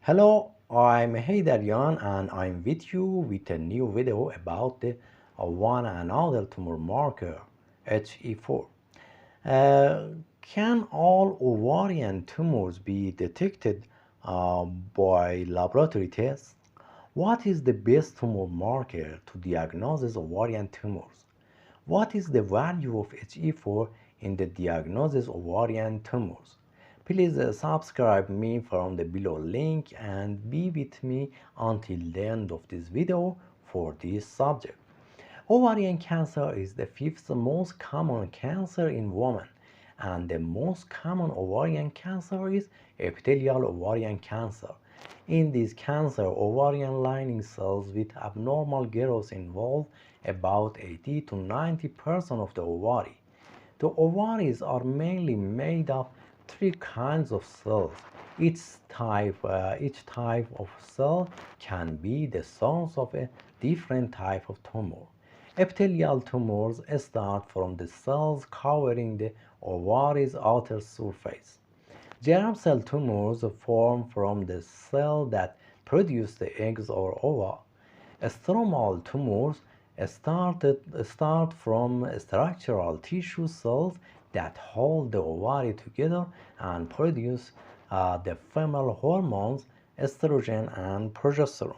Hello, I'm Heydaryan and I'm with you with a new video about the one and other tumor marker HE4. Can all ovarian tumors be detected by laboratory tests? What is the best tumor marker to diagnose ovarian tumors? What is the value of HE4 in the diagnosis of ovarian tumors? Please subscribe me from the below link and be with me until the end of this video for this subject. Ovarian cancer is the fifth most common cancer in women, and the most common ovarian cancer is epithelial ovarian cancer. In this cancer, ovarian lining cells with abnormal growth involve about 80 to 90% of the ovary. The ovaries are mainly made of three kinds of cells. Each type of cell can be the source of a different type of tumor. Epithelial tumors start from the cells covering the ovary's outer surface. Germ cell tumors form from the cell that produce the eggs or ova. Stromal tumors start from structural tissue cells that hold the ovary together and produce the female hormones estrogen and progesterone.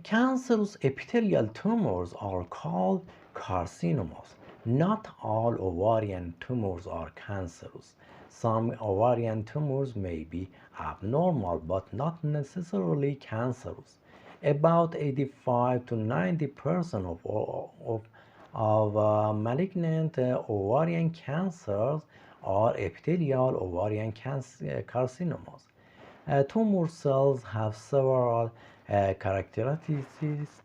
Cancerous epithelial tumors are called carcinomas. Not all ovarian tumors are cancerous. Some ovarian tumors may be abnormal but not necessarily cancerous. About 85 to 90% of malignant ovarian cancers are epithelial ovarian carcinomas. Tumor cells have several characteristics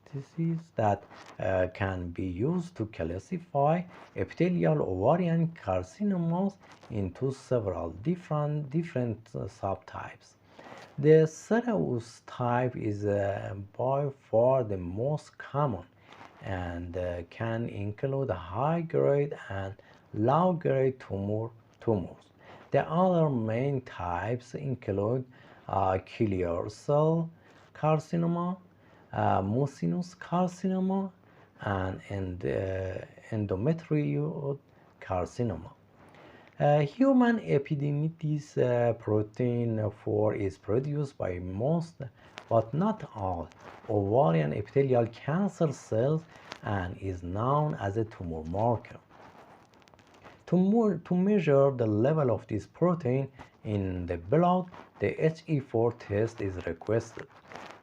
that can be used to classify epithelial ovarian carcinomas into several different subtypes. The Cancerous type is by far the most common and can include high-grade and low-grade tumors. The other main types include clear cell carcinoma, mucinous carcinoma, and endometrial carcinoma. Human epididymis protein 4 is produced by most, but not all, ovarian epithelial cancer cells and is known as a tumor marker. To measure the level of this protein in the blood, the HE4 test is requested.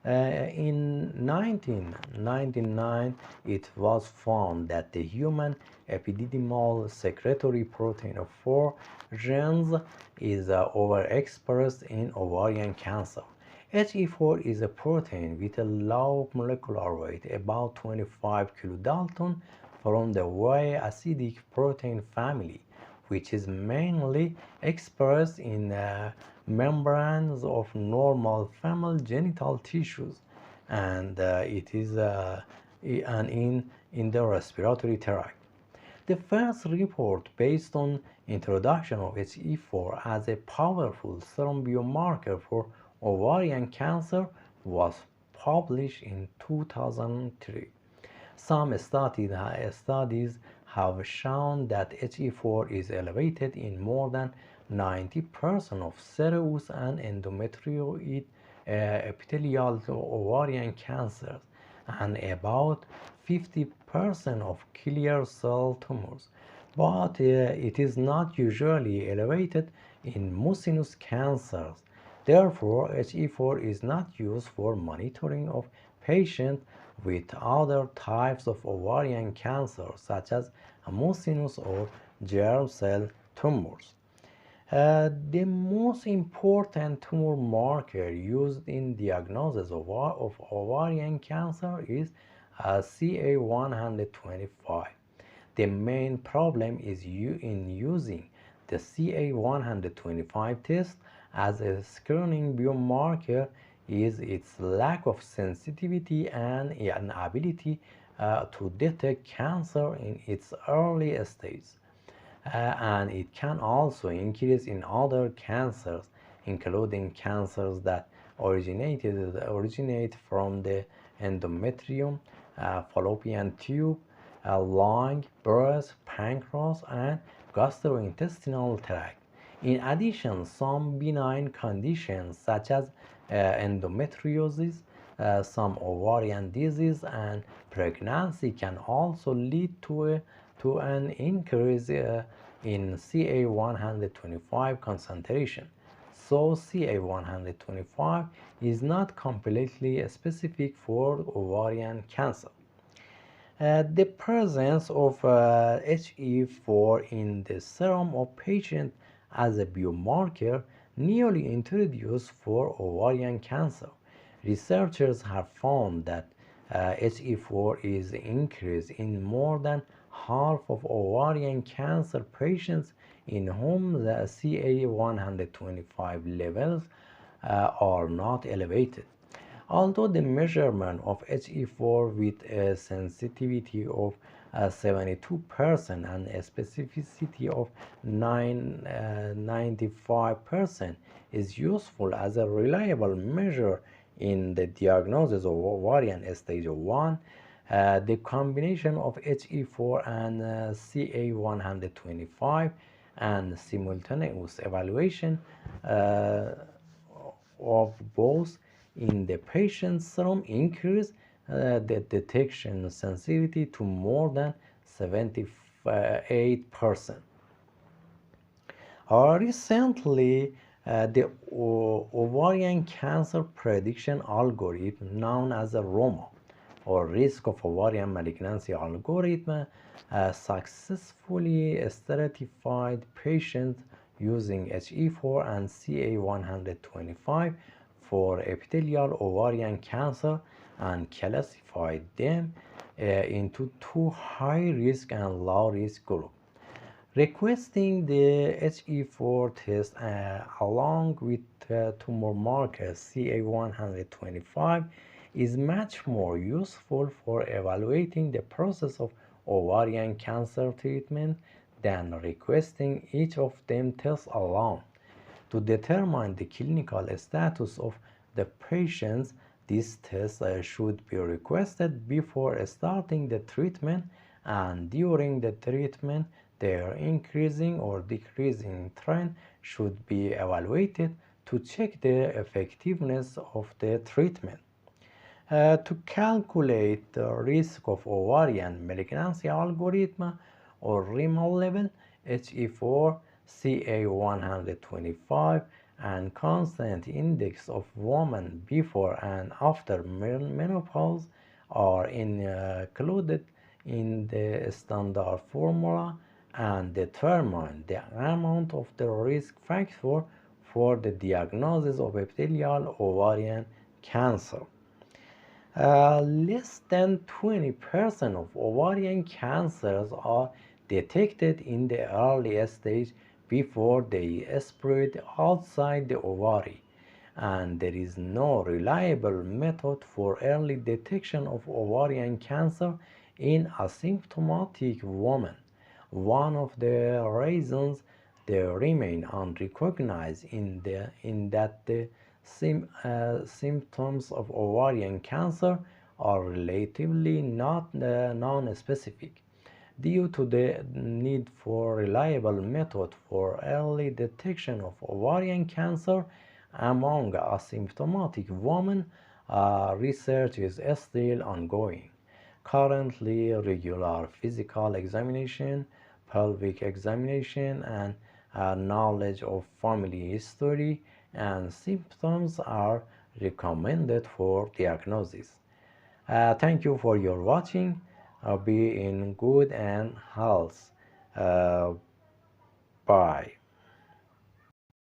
In 1999, it was found that the human epididymal secretory protein of 4 genes is overexpressed in ovarian cancer. HE4 is a protein with a low molecular weight, about 25 kilodalton, from the Y acidic protein family, which is mainly expressed in membranes of normal female genital tissues, and it is in the respiratory tract. The first report based on introduction of HE4 as a powerful serum biomarker for ovarian cancer was published in 2003. Some studies have shown that HE4 is elevated in more than 90% of serous and endometrioid epithelial ovarian cancers and about 50% of clear cell tumors, but it is not usually elevated in mucinous cancers. Therefore, HE4 is not used for monitoring of patients with other types of ovarian cancer, such as mucinous or germ cell tumors. The most important tumor marker used in diagnosis of ovarian cancer is CA125. The main problem is in using the CA125 test as a screening biomarker is its lack of sensitivity and inability to detect cancer in its early stage. And it can also increase in other cancers, including cancers that originate from the endometrium, fallopian tube, lung, breast, pancreas, and gastrointestinal tract. In addition, some benign conditions such as endometriosis, some ovarian disease, and pregnancy can also lead to an increase in CA125 concentration. So CA125 is not completely specific for ovarian cancer. The presence of HE4 in the serum of patient as a biomarker newly introduced for ovarian cancer. Researchers have found that HE4 is increased in more than half of ovarian cancer patients in whom the CA125 levels are not elevated. Although the measurement of HE4 with a sensitivity of 72% and a specificity of 95% is useful as a reliable measure in the diagnosis of ovarian stage 1, the combination of HE4 and CA125 and simultaneous evaluation of both in the patient's serum increase the detection sensitivity to more than 78%. Recently, the ovarian cancer prediction algorithm known as a ROMA, or risk of ovarian malignancy algorithm, successfully stratified patients using HE4 and CA125 for epithelial ovarian cancer and classified them into two high-risk and low-risk groups. Requesting the HE4 test along with tumor marker CA125 is much more useful for evaluating the process of ovarian cancer treatment than requesting each of them tests alone. To determine the clinical status of the patients, these tests should be requested before starting the treatment, and during the treatment their increasing or decreasing trend should be evaluated to check the effectiveness of the treatment. To calculate the risk of ovarian malignancy algorithm or ROMA level, HE4, CA125, and constant index of women before and after menopause are included in the standard formula and determine the amount of the risk factor for the diagnosis of epithelial ovarian cancer. Less than 20% of ovarian cancers are detected in the early stage before they spread outside the ovary, and there is no reliable method for early detection of ovarian cancer in asymptomatic women. One of the reasons they remain unrecognized in that the symptoms of ovarian cancer are relatively not non-specific. Due to the need for reliable method for early detection of ovarian cancer among asymptomatic women, research is still ongoing. Currently, regular physical examination, pelvic examination, and knowledge of family history and symptoms are recommended for diagnosis. Thank you for your watching. Be in good and health. Bye.